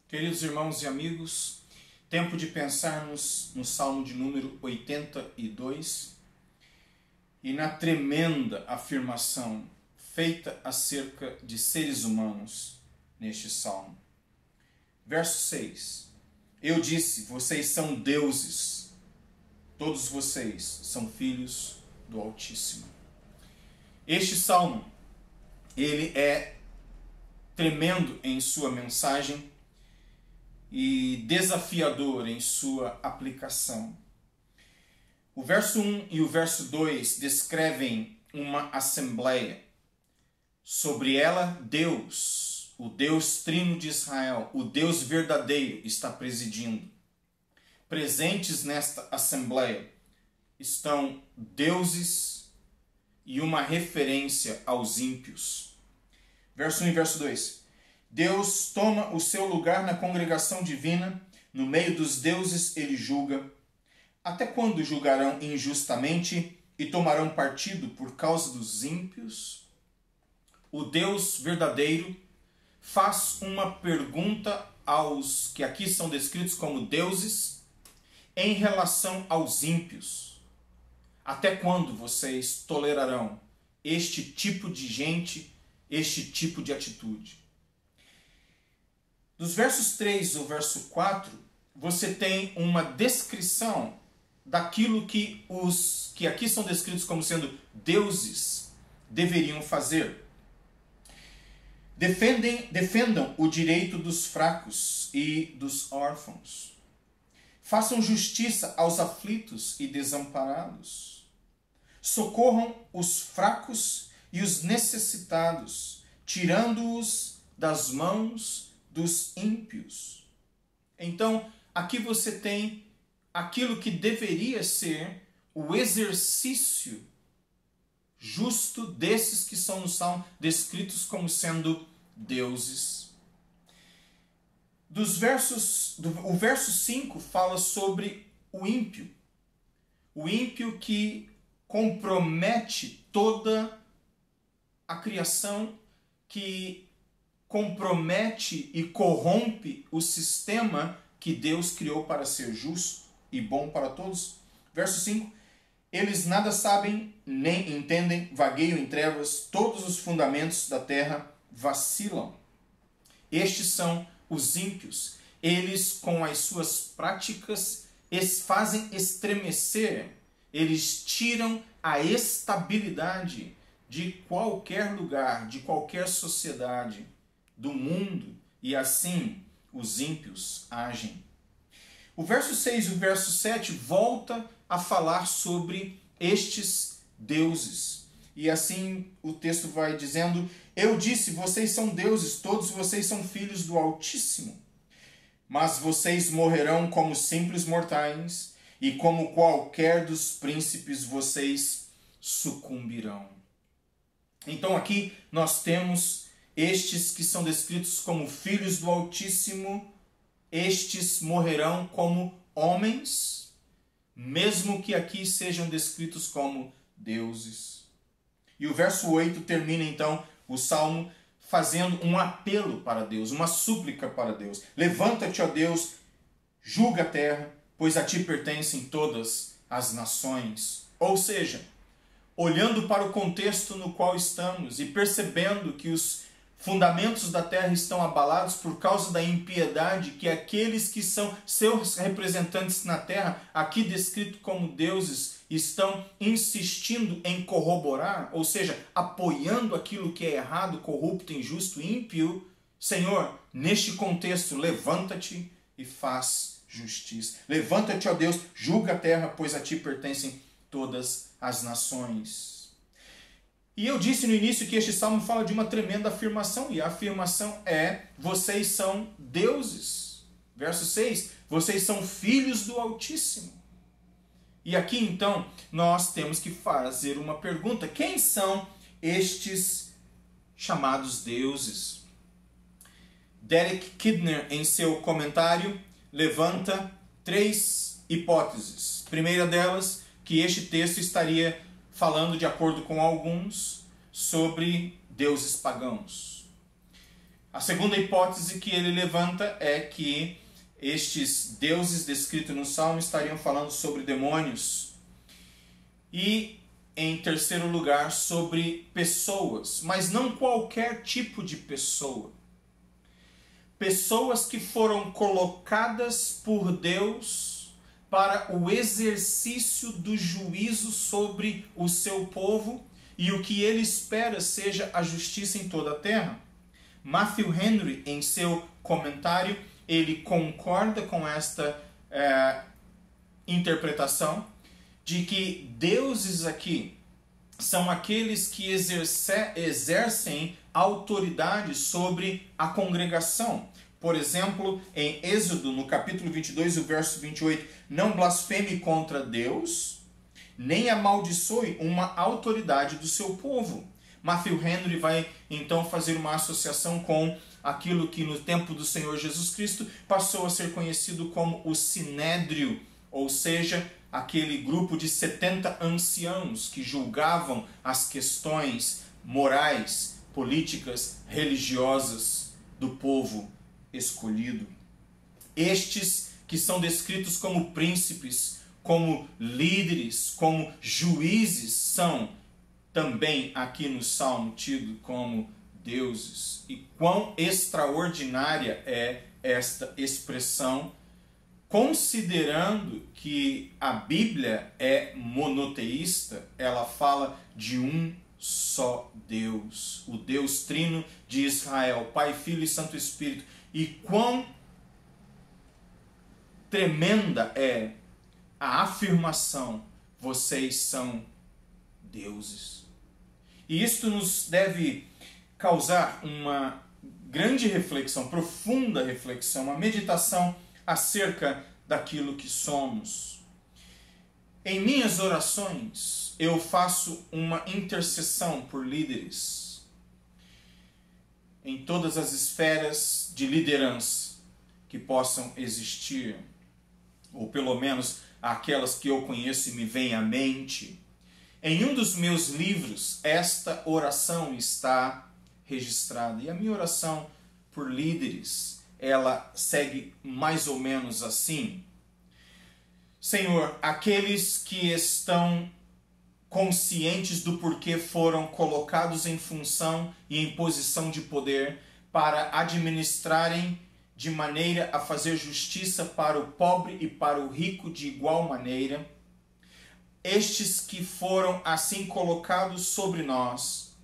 Queridos irmãos e amigos, tempo de pensarmos no Salmo de número 82 e na tremenda afirmação feita acerca de seres humanos neste Salmo. Verso 6. Eu disse, vocês são deuses, todos vocês são filhos do Altíssimo. Este Salmo, ele é tremendo em sua mensagem e desafiador em sua aplicação. O verso 1 e o verso 2 descrevem uma assembleia. Sobre ela, Deus, o Deus trino de Israel, o Deus verdadeiro, está presidindo. Presentes nesta assembleia estão deuses e uma referência aos ímpios. Verso 1 e verso 2. Deus toma o seu lugar na congregação divina, no meio dos deuses ele julga. Até quando julgarão injustamente e tomarão partido por causa dos ímpios? O Deus verdadeiro faz uma pergunta aos que aqui são descritos como deuses em relação aos ímpios. Até quando vocês tolerarão este tipo de gente, este tipo de atitude? Dos versos 3 ao verso 4, você tem uma descrição daquilo que os que aqui são descritos como sendo deuses deveriam fazer. Defendam o direito dos fracos e dos órfãos. Façam justiça aos aflitos e desamparados. Socorram os fracos e os necessitados, tirando-os das mãos dos ímpios. Então, aqui você tem aquilo que deveria ser o exercício justo desses que são no Salmo descritos como sendo deuses. O verso 5 fala sobre o ímpio. O ímpio que compromete toda a criação, que compromete e corrompe o sistema que Deus criou para ser justo e bom para todos. Verso 5. Eles nada sabem nem entendem, vagueiam em trevas, todos os fundamentos da terra vacilam. Estes são os ímpios. Eles, com as suas práticas, fazem estremecer, eles tiram a estabilidade de qualquer lugar, de qualquer sociedade do mundo, e assim os ímpios agem. O verso 6 e o verso 7 volta a falar sobre estes deuses. E assim o texto vai dizendo: eu disse, vocês são deuses, todos vocês são filhos do Altíssimo. Mas vocês morrerão como simples mortais, e como qualquer dos príncipes vocês sucumbirão. Então aqui nós temos estes que são descritos como filhos do Altíssimo, estes morrerão como homens, mesmo que aqui sejam descritos como deuses. E o verso 8 termina então o Salmo fazendo um apelo para Deus, uma súplica para Deus. Levanta-te, ó Deus, julga a terra, pois a ti pertencem todas as nações. Ou seja, olhando para o contexto no qual estamos e percebendo que os fundamentos da terra estão abalados por causa da impiedade que aqueles que são seus representantes na terra, aqui descrito como deuses, estão insistindo em corroborar, ou seja, apoiando aquilo que é errado, corrupto, injusto, ímpio. Senhor, neste contexto, levanta-te e faz justiça. Levanta-te, ó Deus, julga a terra, pois a ti pertencem todas as nações. E eu disse no início que este salmo fala de uma tremenda afirmação, e a afirmação é: vocês são deuses. Verso 6, vocês são filhos do Altíssimo. E aqui então nós temos que fazer uma pergunta: quem são estes chamados deuses? Derek Kidner, em seu comentário, levanta 3 hipóteses. Primeira delas, que este texto estaria falando, de acordo com alguns, sobre deuses pagãos. A segunda hipótese que ele levanta é que estes deuses descritos no Salmo estariam falando sobre demônios. E, em terceiro lugar, sobre pessoas, mas não qualquer tipo de pessoa. Pessoas que foram colocadas por Deus para o exercício do juízo sobre o seu povo e o que ele espera seja a justiça em toda a terra. Matthew Henry, em seu comentário, ele concorda com esta interpretação de que deuses aqui são aqueles que exercem autoridade sobre a congregação. Por exemplo, em Êxodo, no capítulo 22, o verso 28, não blasfeme contra Deus, nem amaldiçoe uma autoridade do seu povo. Matthew Henry vai então fazer uma associação com aquilo que no tempo do Senhor Jesus Cristo passou a ser conhecido como o Sinédrio, ou seja, aquele grupo de 70 anciãos que julgavam as questões morais, políticas, religiosas do povo escolhido. Estes que são descritos como príncipes, como líderes, como juízes, são também aqui no Salmo tido como deuses. E quão extraordinária é esta expressão, considerando que a Bíblia é monoteísta, ela fala de um só Deus, o Deus Trino de Israel, Pai, Filho e Santo Espírito. E quão tremenda é a afirmação: vocês são deuses. E isto nos deve causar uma grande reflexão, profunda reflexão, uma meditação acerca daquilo que somos. Em minhas orações, eu faço uma intercessão por líderes em todas as esferas de liderança que possam existir, ou pelo menos aquelas que eu conheço e me vêm à mente. Em um dos meus livros, esta oração está registrada. E a minha oração por líderes, ela segue mais ou menos assim: Senhor, aqueles que estão conscientes do porquê foram colocados em função e em posição de poder para administrarem de maneira a fazer justiça para o pobre e para o rico de igual maneira, estes que foram assim colocados sobre nós,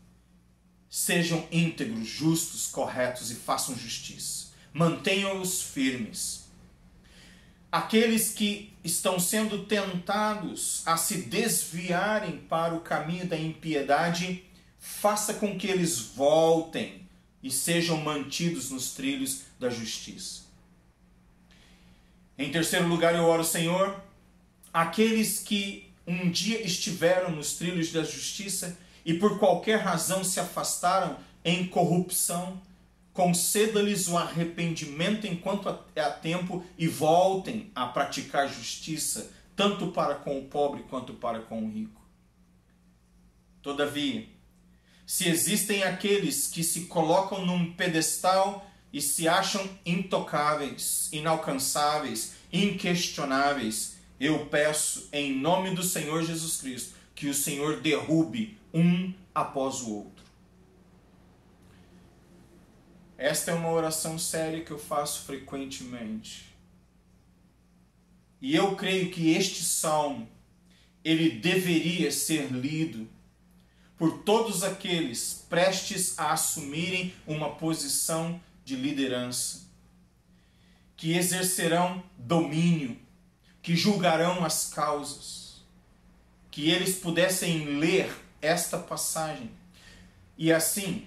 sejam íntegros, justos, corretos e façam justiça. Mantenham-os firmes. Aqueles que estão sendo tentados a se desviarem para o caminho da impiedade, faça com que eles voltem e sejam mantidos nos trilhos da justiça. Em terceiro lugar, eu oro, Senhor, aqueles que um dia estiveram nos trilhos da justiça e por qualquer razão se afastaram em corrupção, conceda-lhes o arrependimento enquanto há tempo e voltem a praticar justiça, tanto para com o pobre quanto para com o rico. Todavia, se existem aqueles que se colocam num pedestal e se acham intocáveis, inalcançáveis, inquestionáveis, eu peço em nome do Senhor Jesus Cristo que o Senhor derrube um após o outro. Esta é uma oração séria que eu faço frequentemente. E eu creio que este salmo, ele deveria ser lido por todos aqueles prestes a assumirem uma posição de liderança, que exercerão domínio, que julgarão as causas, que eles pudessem ler esta passagem e assim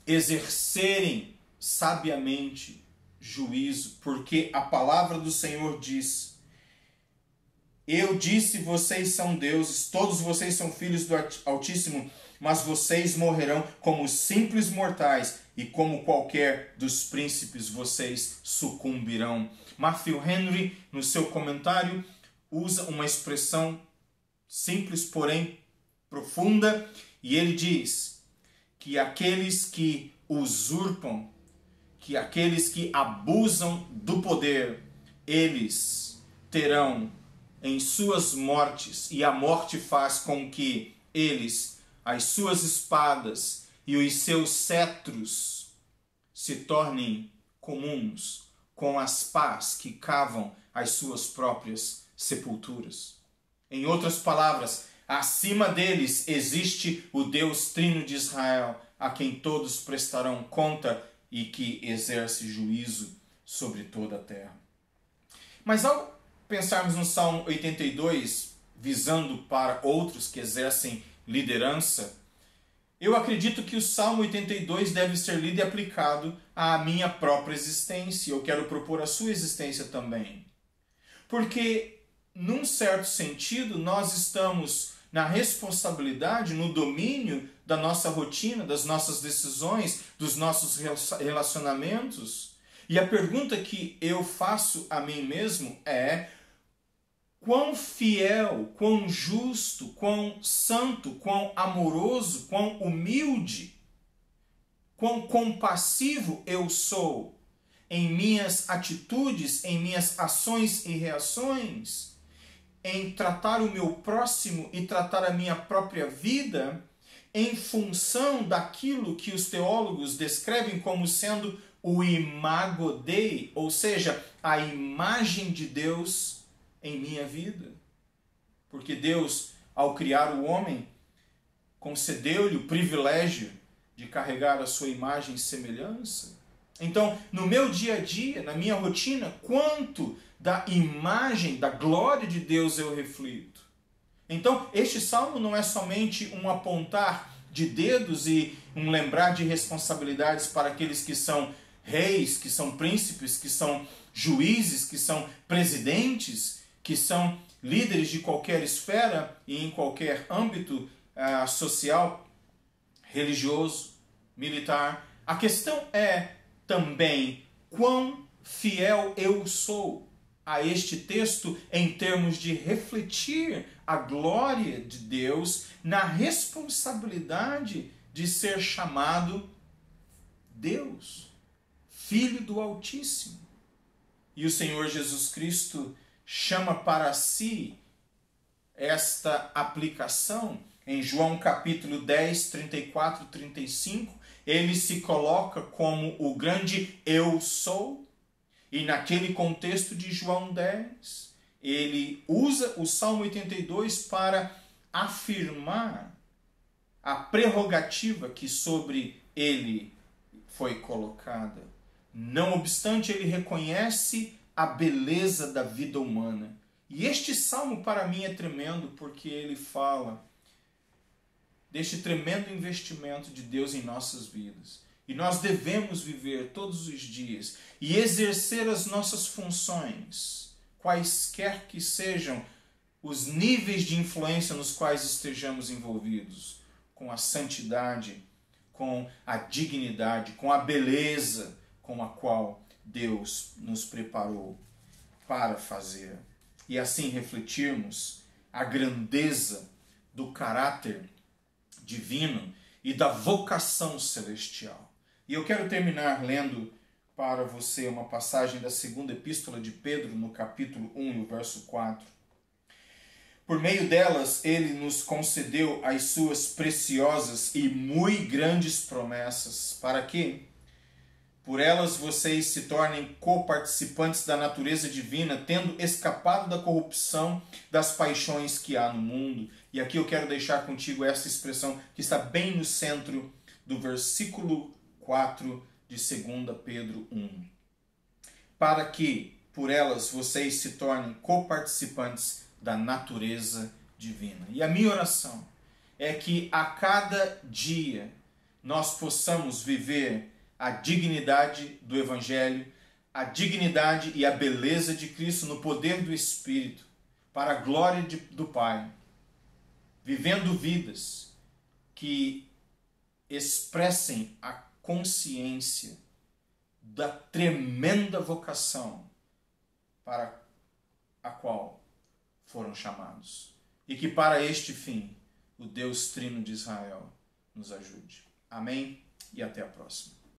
exercerem sabiamente juízo, porque a palavra do Senhor diz: eu disse, vocês são deuses, todos vocês são filhos do Altíssimo, mas vocês morrerão como simples mortais, e como qualquer dos príncipes vocês sucumbirão. Matthew Henry, no seu comentário, usa uma expressão simples, porém profunda, e ele diz que aqueles que usurpam que aqueles que abusam do poder, eles terão em suas mortes, e a morte faz com que eles, as suas espadas e os seus cetros se tornem comuns com as pás que cavam as suas próprias sepulturas. Em outras palavras, acima deles existe o Deus Trino de Israel, a quem todos prestarão conta e que exerce juízo sobre toda a terra. Mas ao pensarmos no Salmo 82, visando para outros que exercem liderança, eu acredito que o Salmo 82 deve ser lido e aplicado à minha própria existência. Eu quero propor a sua existência também. Porque, num certo sentido, nós estamos na responsabilidade, no domínio da nossa rotina, das nossas decisões, dos nossos relacionamentos. E a pergunta que eu faço a mim mesmo é: quão fiel, quão justo, quão santo, quão amoroso, quão humilde, quão compassivo eu sou em minhas atitudes, em minhas ações e reações, em tratar o meu próximo e tratar a minha própria vida em função daquilo que os teólogos descrevem como sendo o imago Dei, ou seja, a imagem de Deus em minha vida. Porque Deus, ao criar o homem, concedeu-lhe o privilégio de carregar a sua imagem e semelhança. Então, no meu dia a dia, na minha rotina, quanto da imagem, da glória de Deus eu reflito? Então, este salmo não é somente um apontar de dedos e um lembrar de responsabilidades para aqueles que são reis, que são príncipes, que são juízes, que são presidentes, que são líderes de qualquer esfera e em qualquer âmbito social, religioso, militar. A questão é também quão fiel eu sou a este texto em termos de refletir a glória de Deus na responsabilidade de ser chamado Deus, Filho do Altíssimo. E o Senhor Jesus Cristo chama para si esta aplicação em João capítulo 10, 34 e 35. Ele se coloca como o grande eu sou. E naquele contexto de João 10, ele usa o Salmo 82 para afirmar a prerrogativa que sobre ele foi colocada. Não obstante, ele reconhece a beleza da vida humana. E este salmo para mim é tremendo porque ele fala deste tremendo investimento de Deus em nossas vidas. E nós devemos viver todos os dias e exercer as nossas funções, quaisquer que sejam os níveis de influência nos quais estejamos envolvidos, com a santidade, com a dignidade, com a beleza com a qual Deus nos preparou para fazer. E assim refletirmos a grandeza do caráter divino e da vocação celestial. E eu quero terminar lendo para você uma passagem da segunda epístola de Pedro, no capítulo 1, no verso 4. Por meio delas, ele nos concedeu as suas preciosas e muito grandes promessas, para que, por elas, vocês se tornem coparticipantes da natureza divina, tendo escapado da corrupção das paixões que há no mundo. E aqui eu quero deixar contigo essa expressão que está bem no centro do versículo 4 de 2 Pedro 1. Para que, por elas, vocês se tornem coparticipantes da natureza divina. E a minha oração é que a cada dia nós possamos viver a dignidade do Evangelho, a dignidade e a beleza de Cristo no poder do Espírito, para a glória do Pai, vivendo vidas que expressem a consciência da tremenda vocação para a qual foram chamados. E que para este fim, o Deus Trino de Israel nos ajude. Amém? E até a próxima.